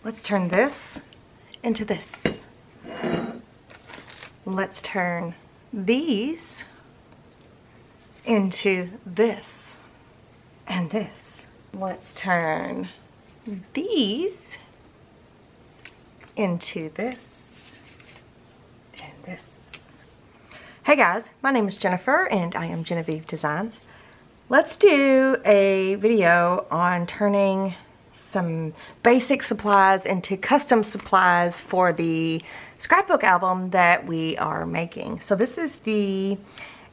let's turn this into this. Let's turn these into this and this. Let's turn these into this and this. Hey guys, my name is Jennifer and I am Genevieve Designs. Let's do a video on turning some basic supplies into custom supplies for the scrapbook album that we are making. So this is the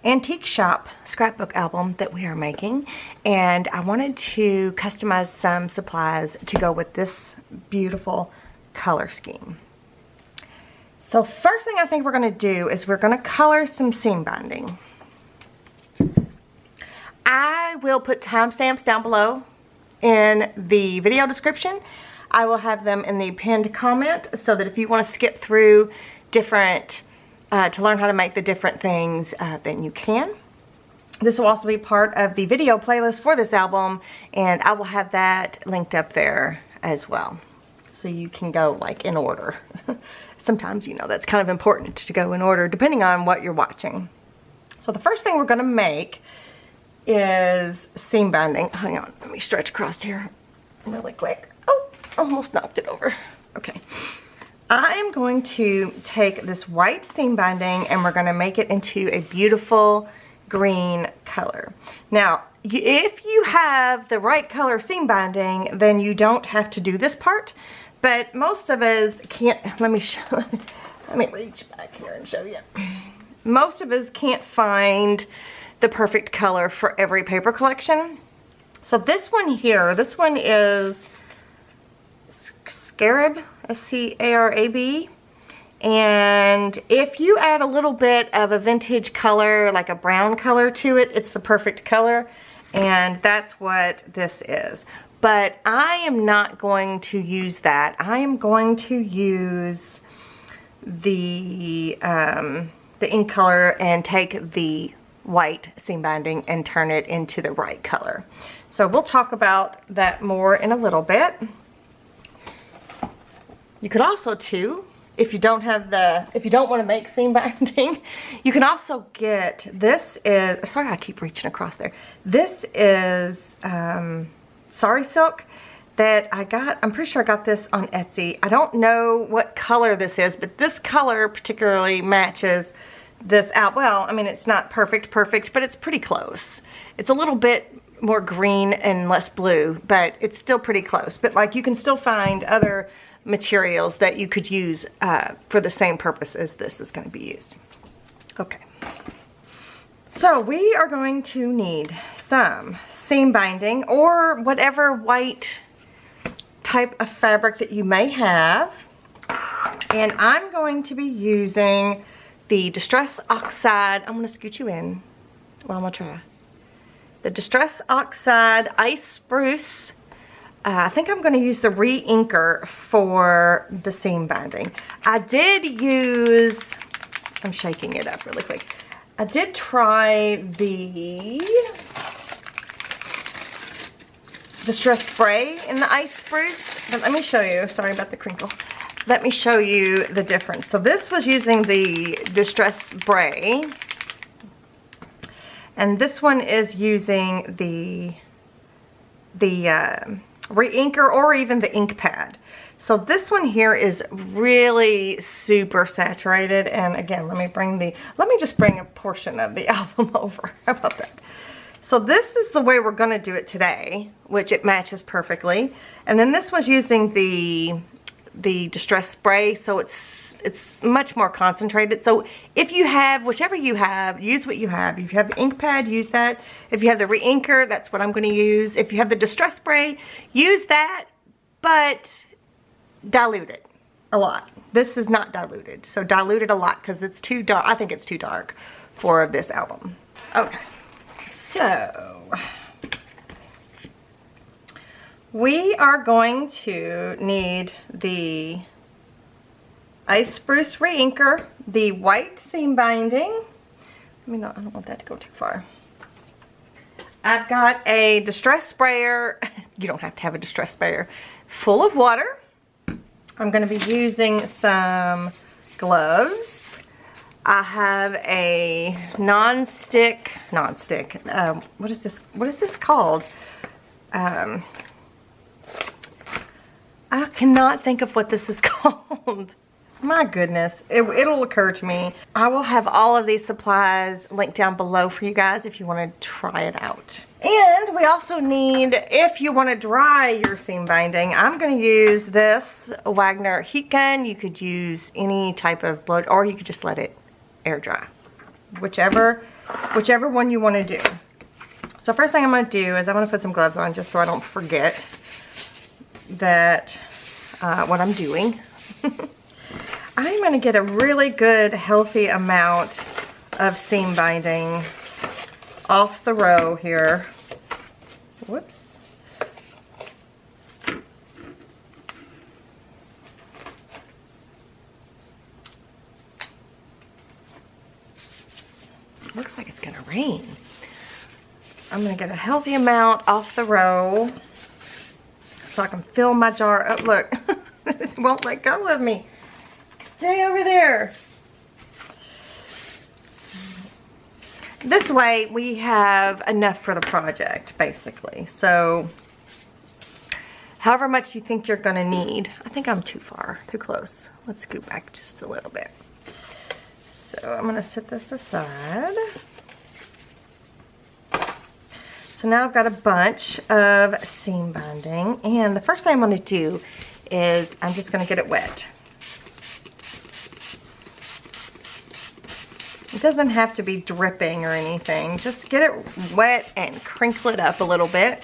Antique Shop Scrapbook Album that we are making, and I wanted to customize some supplies to go with this beautiful color scheme. So first thing I think we're going to do is we're going to color some seam binding. I will put timestamps down below in the video description. I will have them in the pinned comment so that if you want to skip through different, to learn how to make the different things, then you can. This will also be part of the video playlist for this album, and I will have that linked up there as well. So you can go like in order. Sometimes, you know, that's kind of important to go in order depending on what you're watching. So the first thing we're going to make is seam binding. Hang on, let me stretch across here really quick. Oh, almost knocked it over. Okay. I am going to take this white seam binding and we're going to make it into a beautiful green color. Now, if you have the right color seam binding, then you don't have to do this part, but most of us can't. Let me reach back here and show you. Most of us can't find the perfect color for every paper collection. So this one here, this one is Scarab, S-C-A-R-A-B, and if you add a little bit of a vintage color, like a brown color to it, it's the perfect color, and that's what this is. But I am not going to use that. I am going to use the ink color and take the white seam binding and turn it into the right color. So we'll talk about that more in a little bit. You could also too, if you don't want to make seam binding, you can also get, this is, sorry I keep reaching across there. This is Sari Silk that I got. I'm pretty sure I got this on Etsy. I don't know what color this is, but this color particularly matches this out. Well, I mean, it's not perfect, but it's pretty close. It's a little bit more green and less blue, but it's still pretty close. But like, you can still find other materials that you could use for the same purpose as this is going to be used. Okay. So we are going to need some seam binding or whatever white type of fabric that you may have. And I'm going to be using the Distress Oxide. I'm going to scoot you in. Well, I'm going to try. The Distress Oxide Ice Spruce. I think I'm going to use the re-inker for the seam binding. I did use, I'm shaking it up really quick. I did try the Distress Spray in the Ice Spruce, but let me show you. Sorry about the crinkle. Let me show you the difference. So this was using the Distress Spray, and this one is using the re-inker or even the ink pad. So this one here is really super saturated, and again, let me just bring a portion of the album over. How about that? So this is the way we're going to do it today, which it matches perfectly. And then this was using the Distress Spray, so it's much more concentrated. So if you have, whichever you have, use what you have. If you have the ink pad, use that. If you have the re-inker, that's what I'm going to use. If you have the Distress Spray, use that, but dilute it a lot. This is not diluted, so dilute it a lot because it's too dark. I think it's too dark for this album. Okay, so we are going to need the Ice Spruce re-inker, the white seam binding. I don't want that to go too far. I've got a distress sprayer. You don't have to have a distress sprayer. Full of water. I'm going to be using some gloves. I have a non-stick, what is this called? I cannot think of what this is called. My goodness, it'll occur to me. I will have all of these supplies linked down below for you guys if you want to try it out. And we also need, if you want to dry your seam binding, I'm going to use this Wagner heat gun. You could use any type of blow, or you could just let it air dry. Whichever one you want to do. So first thing I'm going to do is I'm going to put some gloves on just so I don't forget that what I'm doing. I'm going to get a really good healthy amount of seam binding off the row here. Whoops. Looks like it's going to rain. I'm going to get a healthy amount off the row so I can fill my jar up. Look, it won't let go of me. Stay over there. This way we have enough for the project, basically. So however much you think you're going to need. I think I'm too close. Let's scoot back just a little bit. So I'm going to set this aside. So now I've got a bunch of seam binding, and the first thing I'm going to do is I'm just going to get it wet. It doesn't have to be dripping or anything. Just get it wet and crinkle it up a little bit.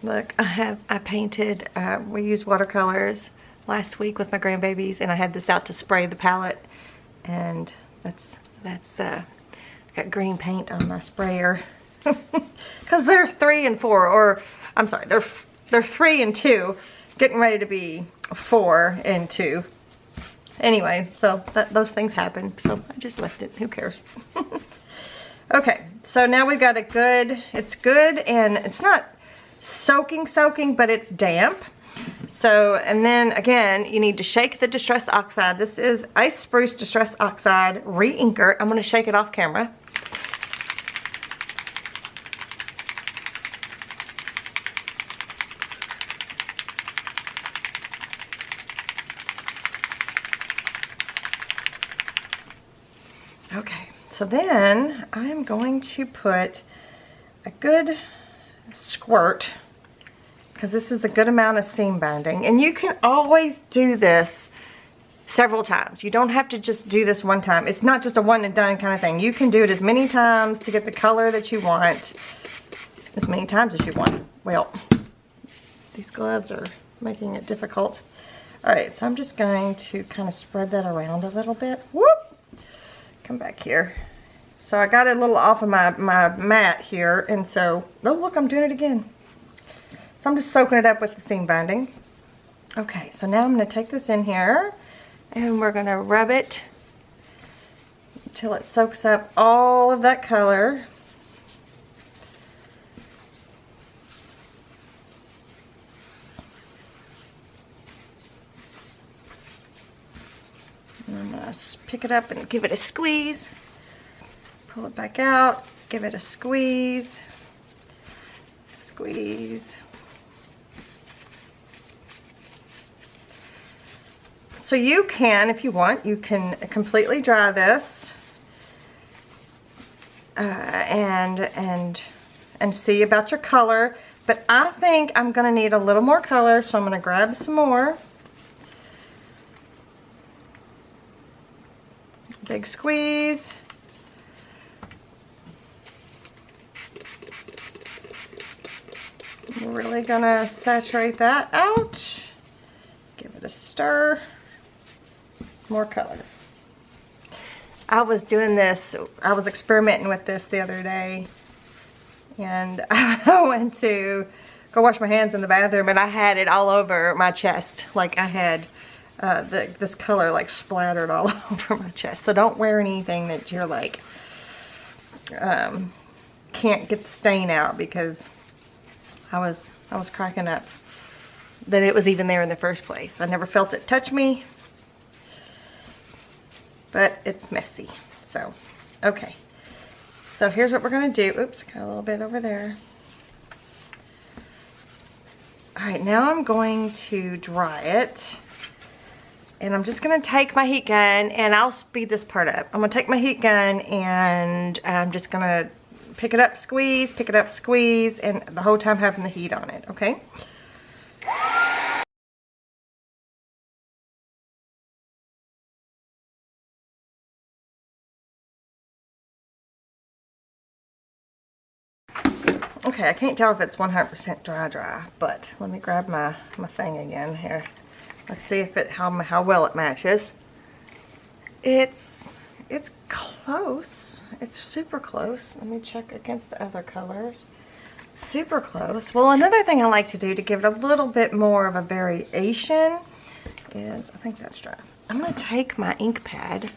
Look, I painted, we used watercolors last week with my grandbabies, and I had this out to spray the palette, and that's got green paint on my sprayer because they're 3 and 4, or I'm sorry, they're 3 and 2, getting ready to be 4 and 2. Anyway, so those things happen, so I just left it. Who cares? Okay, so now we've got it's good, and it's not soaking, but it's damp. So, and then again, you need to shake the Distress Oxide. This is Ice Spruce Distress Oxide re-inker. I'm going to shake it off camera. Okay, so then I'm going to put a good squirt, because this is a good amount of seam binding, and you can always do this several times. You don't have to just do this one time. It's not just a one and done kind of thing. You can do it as many times to get the color that you want, as many times as you want. Well, these gloves are making it difficult. All right, so I'm just going to kind of spread that around a little bit. Whoop! Come back here. So I got it a little off of my mat here, and so, oh look, I'm doing it again. So I'm just soaking it up with the seam binding. Okay, so now I'm going to take this in here, and we're going to rub it until it soaks up all of that color. And I'm going to pick it up and give it a squeeze. Pull it back out, give it a squeeze. Squeeze. So you can, if you want, you can completely dry this and see about your color. But I think I'm going to need a little more color, so I'm going to grab some more. Big squeeze. We're really going to saturate that out. Give it a stir. More color. I was doing this, I was experimenting with this the other day, and I went to go wash my hands in the bathroom, and I had it all over my chest. Like I had this color like splattered all over my chest. So don't wear anything that you're like can't get the stain out, because I was cracking up that it was even there in the first place. I never felt it touch me, but it's messy. So, okay. So here's what we're gonna do. Oops, got a little bit over there. All right, now I'm going to dry it. And I'm just gonna take my heat gun, and I'll speed this part up. I'm gonna take my heat gun and I'm just gonna pick it up, squeeze, and the whole time having the heat on it, okay? Okay, I can't tell if it's 100% dry, but let me grab my thing again here. Let's see if how well it matches. It's close. It's super close. Let me check against the other colors. Super close. Well, another thing I like to do to give it a little bit more of a variation is, I think that's dry. I'm going to take my ink pad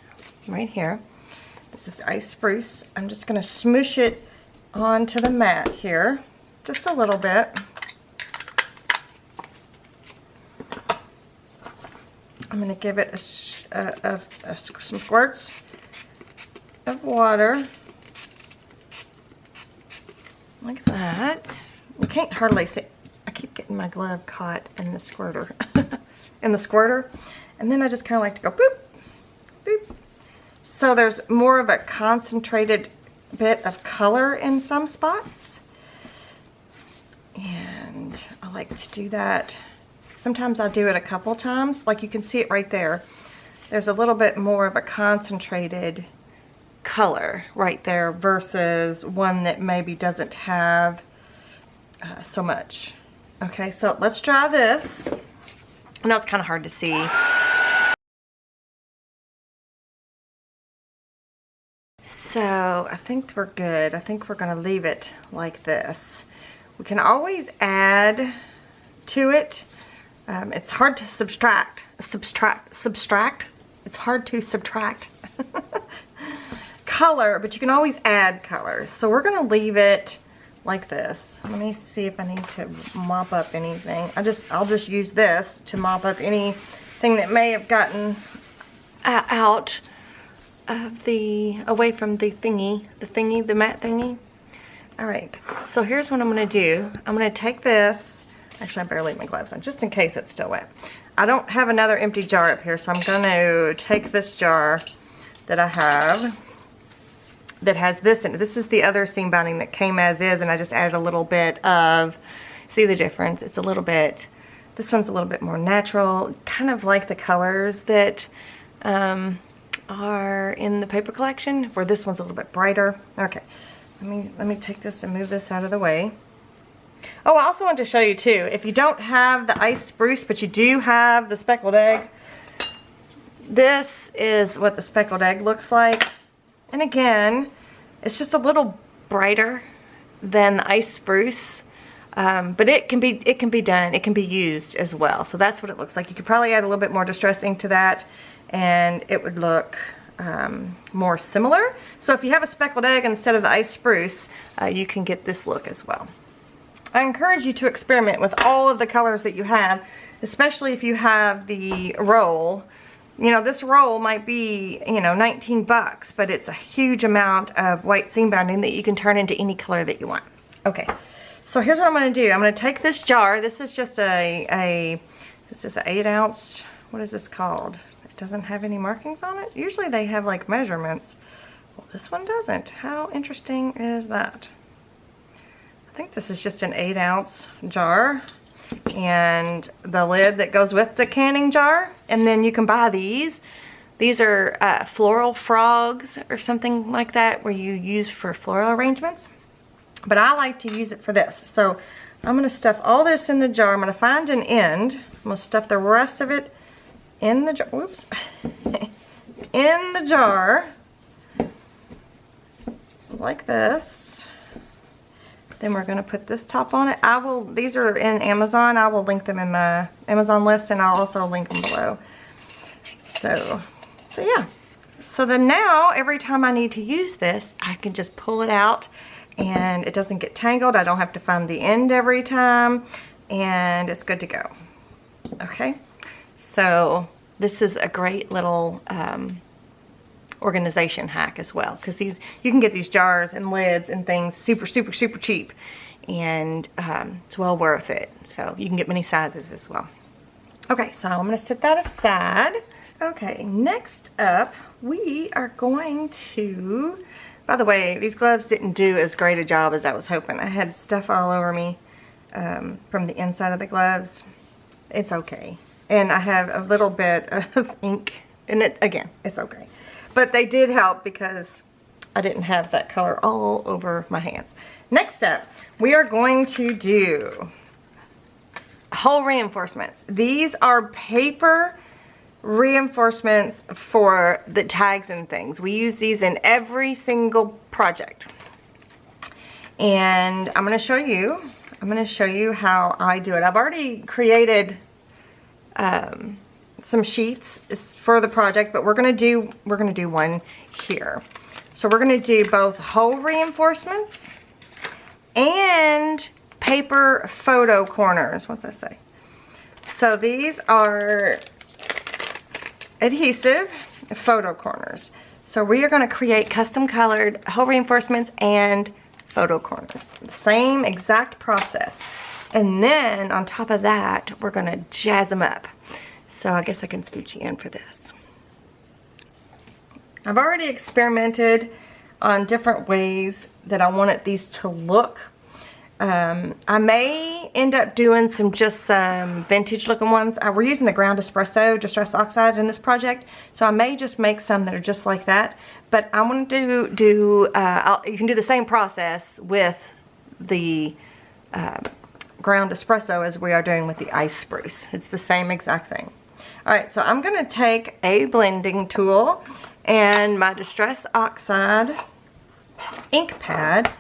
right here. This is the ice spruce. I'm just going to smoosh it onto the mat here, just a little bit. I'm going to give it some squirts of water, like that. You can't hardly see. I keep getting my glove caught in the squirter, and then I just kind of like to go boop, boop. So there's more of a concentrated bit of color in some spots, and I like to do that. Sometimes I'll do it a couple times. Like you can see it right there. There's a little bit more of a concentrated color right there versus one that maybe doesn't have so much. Okay, so let's try this. I know it's kind of hard to see. So I think we're good. I think we're going to leave it like this. We can always add to it. It's hard to subtract. It's hard to subtract color, but you can always add colors. So we're going to leave it like this. Let me see if I need to mop up anything. I'll just use this to mop up anything that may have gotten out of away from the matte thingy. All right, so here's what I'm going to do. I'm going to take this. Actually, I better leave my gloves on just in case it's still wet. I don't have another empty jar up here, so I'm going to take this jar that I have that has this in it. This is the other seam binding that came as is, and I just added a little bit of, see the difference? It's a little bit, this one's a little bit more natural, kind of like the colors that are in the paper collection, where this one's a little bit brighter. Okay, let me take this and move this out of the way. Oh, I also want to show you too, if you don't have the ice spruce, but you do have the speckled egg, this is what the speckled egg looks like. And again, it's just a little brighter than the ice spruce, but it can be done, it can be used as well. So that's what it looks like. You could probably add a little bit more distress ink to that, and it would look more similar. So if you have a speckled egg instead of the ice spruce, you can get this look as well. I encourage you to experiment with all of the colors that you have, especially if you have the roll. You know, this roll might be, you know, 19 bucks, but it's a huge amount of white seam binding that you can turn into any color that you want. Okay, so here's what I'm going to do. I'm going to take this jar. This is just this is an 8 ounce, what is this called? It doesn't have any markings on it. Usually they have like measurements. Well, this one doesn't. How interesting is that? I think this is just an 8 ounce jar, and the lid that goes with the canning jar. And then you can buy these. These are floral frogs or something like that, where you use for floral arrangements. But I like to use it for this. So I'm going to stuff all this in the jar. I'm going to find an end. I'm going to stuff the rest of it in the jar. Whoops. In the jar. Like this. Then we're gonna put this top on it. These are in Amazon. I will link them in my Amazon list, and I'll also link them below. So yeah. So then now, every time I need to use this, I can just pull it out and it doesn't get tangled. I don't have to find the end every time, and it's good to go. Okay, so this is a great little organization hack as well, because you can get these jars and lids and things super cheap, and it's well worth it. So you can get many sizes as well. Okay, so I'm going to set that aside. Okay, next up we are going to, by the way, these gloves didn't do as great a job as I was hoping. I had stuff all over me from the inside of the gloves. It's okay. And I have a little bit of ink, and it's okay. But they did help because I didn't have that color all over my hands. Next up, we are going to do hole reinforcements. These are paper reinforcements for the tags and things. We use these in every single project. And I'm going to show you how I do it. I've already created some sheets for the project, but we're gonna do one here. So we're gonna do both hole reinforcements and paper photo corners. What's that say? So these are adhesive photo corners. So we are gonna create custom colored hole reinforcements and photo corners. The same exact process. And then on top of that, we're gonna jazz them up. So I guess I can scooch you in for this. I've already experimented on different ways that I wanted these to look. I may end up doing some vintage looking ones. We're using the ground espresso distress oxide in this project, so I may just make some that are just like that. But I want to you can do the same process with the ground espresso as we are doing with the ice spruce. It's the same exact thing. All right, so I'm gonna take a blending tool and my distress oxide ink pad.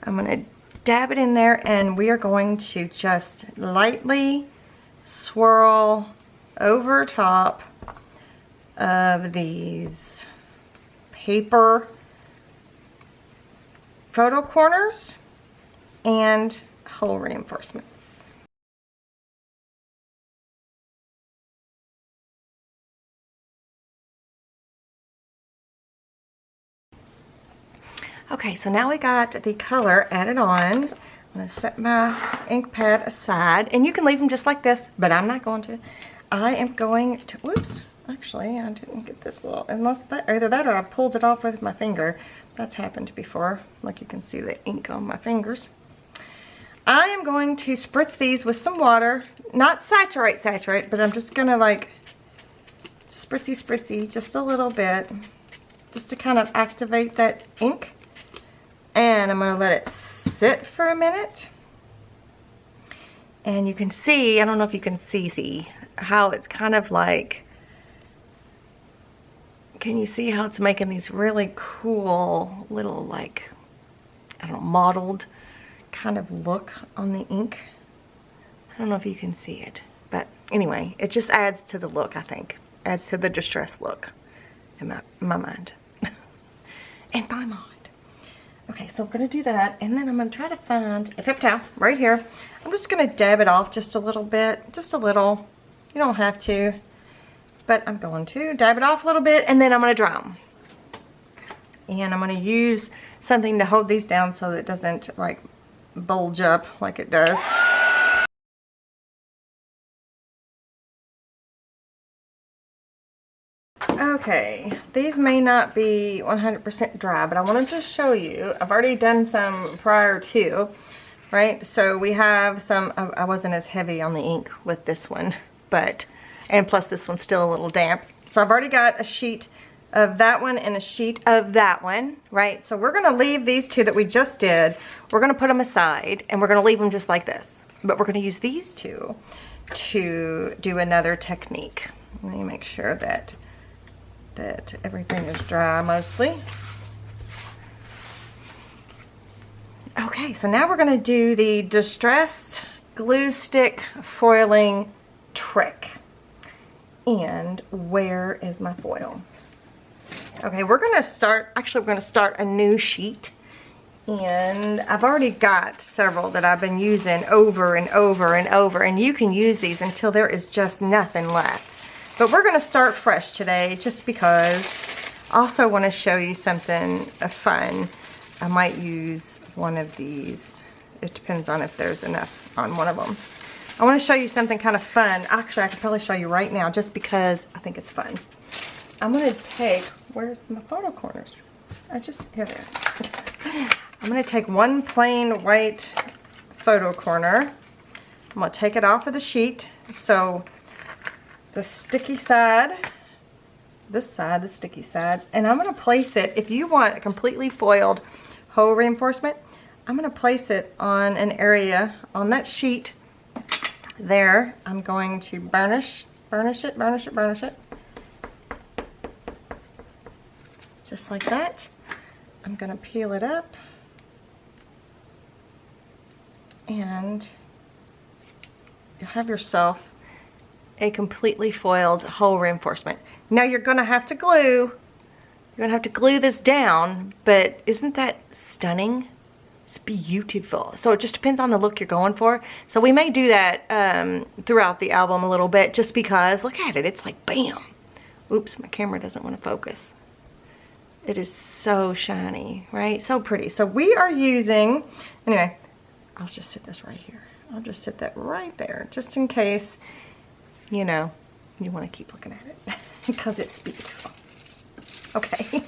I'm gonna dab it in there, and we are going to just lightly swirl over top of these paper photo corners and hole reinforcements. Okay, so now we got the color added on. I'm going to set my ink pad aside, and you can leave them just like this, but I'm not going to. I am going to, whoops, actually I didn't get this little, either that or I pulled it off with my finger. That's happened before, like you can see the ink on my fingers. I am going to spritz these with some water, not saturate, but I'm just going to like spritzy just a little bit, just to kind of activate that ink. And I'm going to let it sit for a minute. And you can see, I don't know if you can see how it's kind of like, can you see how it's making these really cool little, like, I don't know, mottled kind of look on the ink? I don't know if you can see it, but anyway, it just adds to the look, I think. Adds to the distress look in my mind. In my mind. Okay, so I'm going to do that, and then I'm going to try to find a paper towel right here. I'm just going to dab it off just a little bit, just a little. You don't have to, but I'm going to dab it off a little bit, and then I'm going to dry them. And I'm going to use something to hold these down so that it doesn't like bulge up like it does. Okay, these may not be 100% dry, but I wanted to show you. I've already done some prior to, right? So we have some, I wasn't as heavy on the ink with this one, and plus this one's still a little damp. So I've already got a sheet of that one and a sheet of that one, right? So we're gonna leave these two that we just did, we're gonna put them aside, and we're gonna leave them just like this. But we're gonna use these two to do another technique. Let me make sure that everything is dry mostly. Okay, so now we're gonna do the distressed glue stick foiling trick. And where is my foil? Okay, we're gonna start a new sheet. And I've already got several that I've been using over and over and over, and you can use these until there is just nothing left. But we're gonna start fresh today just because I also want to show you something fun. I might use one of these. It depends on if there's enough on one of them. I want to show you something kind of fun. Actually, I could probably show you right now just because I think it's fun. I'm going to take, where's my photo corners? Here they are. I'm going to take one plain white photo corner. I'm going to take it off of the sheet. So the sticky side, this side, the sticky side, and I'm going to place it, if you want a completely foiled hole reinforcement, I'm going to place it on an area on that sheet there. I'm going to burnish it. Just like that. I'm going to peel it up. And you'll have yourself a completely foiled hole reinforcement. Now you're going to have to glue. You're going to have to glue this down, but isn't that stunning? It's beautiful. So it just depends on the look you're going for. So we may do that throughout the album a little bit just because, look at it, it's like bam. Oops, my camera doesn't want to focus. It is so shiny, right? So pretty. So we are using, anyway, I'll just sit this right here. I'll just sit that right there just in case, you know, you want to keep looking at it because it's beautiful. Okay.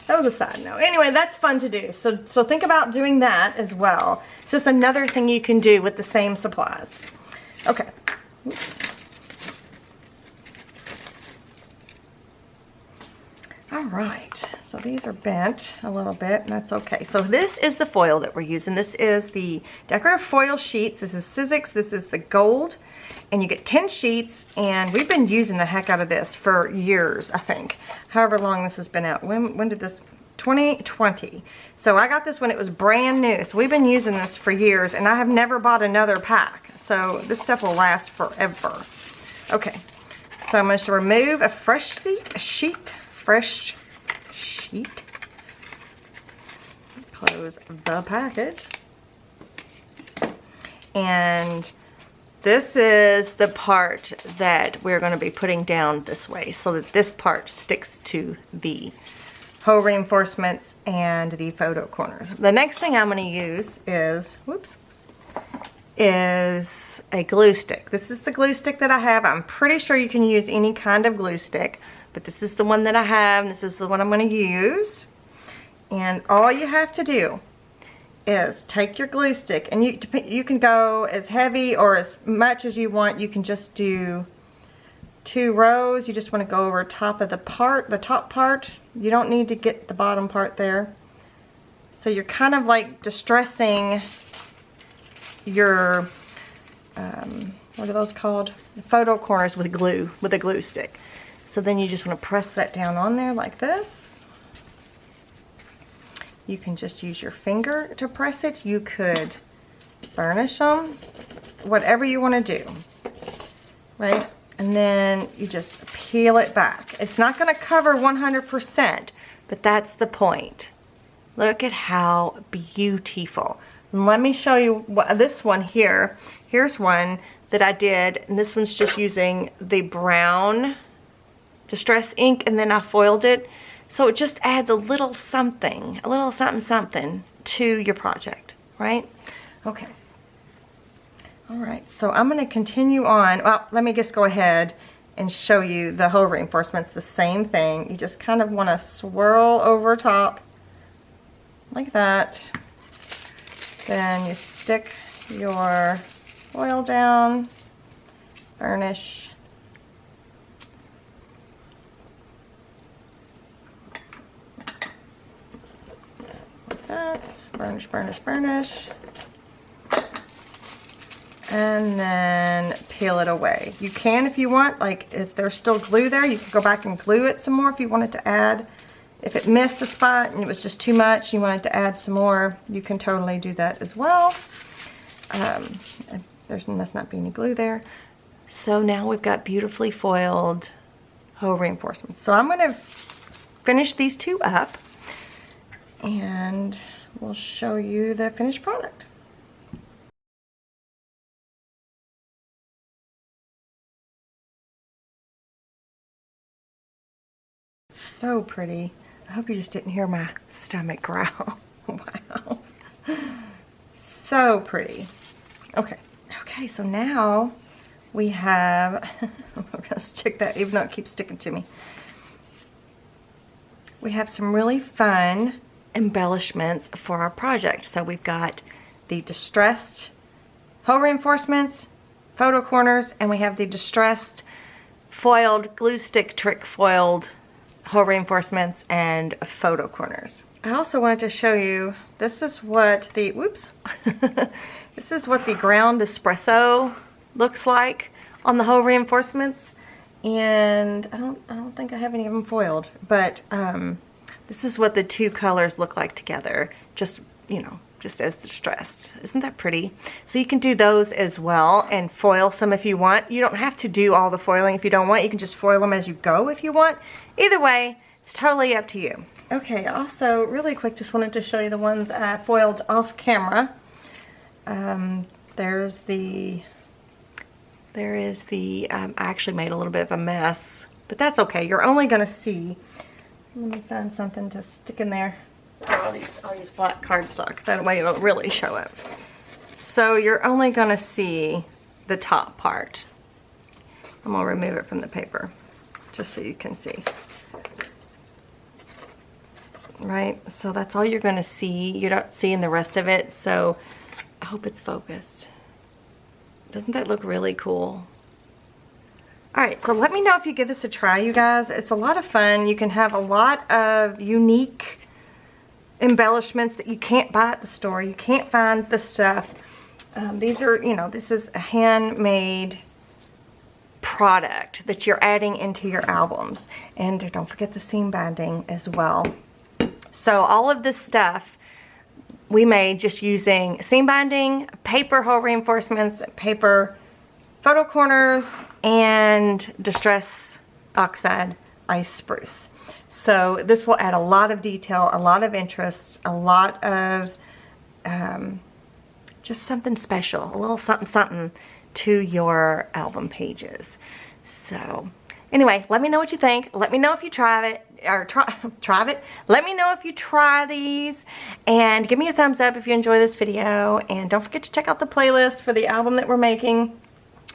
That was a side note. Anyway, that's fun to do. So think about doing that as well. So it's another thing you can do with the same supplies. Okay. Oops. All right. So these are bent a little bit, and that's okay. So this is the foil that we're using. This is the decorative foil sheets. This is Sizzix. This is the gold. And you get 10 sheets, and we've been using the heck out of this for years, I think. However long this has been out. When did this? 2020. So I got this when it was brand new. So we've been using this for years, and I have never bought another pack. So this stuff will last forever. Okay. So I'm going to remove a fresh sheet. Close the package. And this is the part that we're going to be putting down this way so that this part sticks to the hole reinforcements and the photo corners. The next thing I'm going to use is, is a glue stick. This is the glue stick that I have. I'm pretty sure you can use any kind of glue stick, but this is the one that I have, and this is the one I'm going to use. And all you have to do is take your glue stick, and you can go as heavy or as much as you want. You can just do 2 rows. You just want to go over top of the top part. You don't need to get the bottom part there. So you're kind of like distressing your what are those called? Photo corners with glue, with a glue stick. So then you just want to press that down on there like this. You can just use your finger to press it. You could burnish them, whatever you want to do, right? And then you just peel it back. It's not going to cover 100%, but that's the point. Look at how beautiful. And let me show you this one here. Here's one that I did, and this one's just using the brown distress ink, and then I foiled it. So it just adds a little something to your project, right? Okay. All right, so I'm going to continue on. Well, let me just go ahead and show you the hole reinforcements. The same thing. You just kind of want to swirl over top like that. Then you stick your foil down, burnish. That, burnish, and then peel it away. You can, if you want, like if there's still glue there, you can go back and glue it some more if you wanted to add if it missed a spot and it was just too much, you wanted to add some more, you can totally do that as well. There must not be any glue there. So now we've got beautifully foiled hoe reinforcements. So I'm going to finish these two up and we'll show you the finished product. So pretty. I hope you just didn't hear my stomach growl. Wow. So pretty. Okay, so now we have, I'm gonna stick that even though it keeps sticking to me. We have some really fun embellishments for our project. So we've got the distressed hoe reinforcements, photo corners, and we have the distressed foiled glue stick trick foiled hoe reinforcements and photo corners. I also wanted to show you, this is what the, whoops, this is what the ground espresso looks like on the hoe reinforcements. And I don't think I have any of them foiled, but this is what the two colors look like together, just, you know, just as distressed. Isn't that pretty? So you can do those as well and foil some if you want. You don't have to do all the foiling if you don't want. You can just foil them as you go if you want. Either way, it's totally up to you. Okay, also really quick, just wanted to show you the ones I foiled off camera. There is the, I actually made a little bit of a mess, but that's okay. You're only gonna see, let me find something to stick in there. I'll use black cardstock, that way it'll really show it. So you're only gonna see the top part. I'm gonna remove it from the paper, just so you can see. Right, so that's all you're gonna see. You don't see in the rest of it, so I hope it's focused. Doesn't that look really cool? Alright, so let me know if you give this a try, you guys. It's a lot of fun. You can have a lot of unique embellishments that you can't buy at the store. You can't find the stuff. These are, you know, this is a handmade product that you're adding into your albums. And don't forget the seam binding as well. So all of this stuff we made just using seam binding, paper hoe reinforcements, paper photo corners, and distress oxide ice spruce. So this will add a lot of detail, a lot of interest, a lot of just something special, a little something to your album pages. So anyway, let me know what you think. Let me know if you try it. Or try it. Let me know if you try these, and give me a thumbs up if you enjoy this video, and don't forget to check out the playlist for the album that we're making.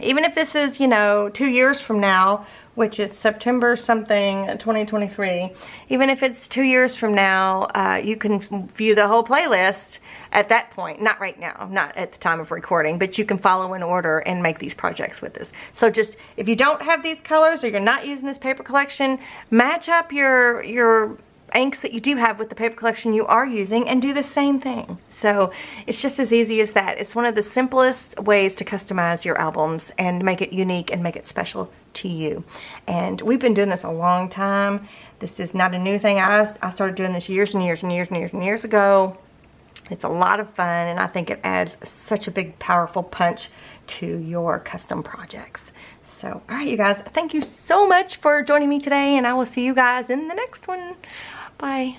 Even if this is, you know, 2 years from now, which is September something 2023, even if it's 2 years from now, you can view the whole playlist at that point. Not right now, not at the time of recording, but you can follow in order and make these projects with us. So just, if you don't have these colors or you're not using this paper collection, match up your inks that you do have with the paper collection you are using and do the same thing. So it's just as easy as that. It's one of the simplest ways to customize your albums and make it unique and make it special to you. And we've been doing this a long time. This is not a new thing. I started doing this years and years and years and years and years ago. It's a lot of fun, and I think it adds such a big, powerful punch to your custom projects. So, all right, you guys, thank you so much for joining me today, and I will see you guys in the next one. Bye.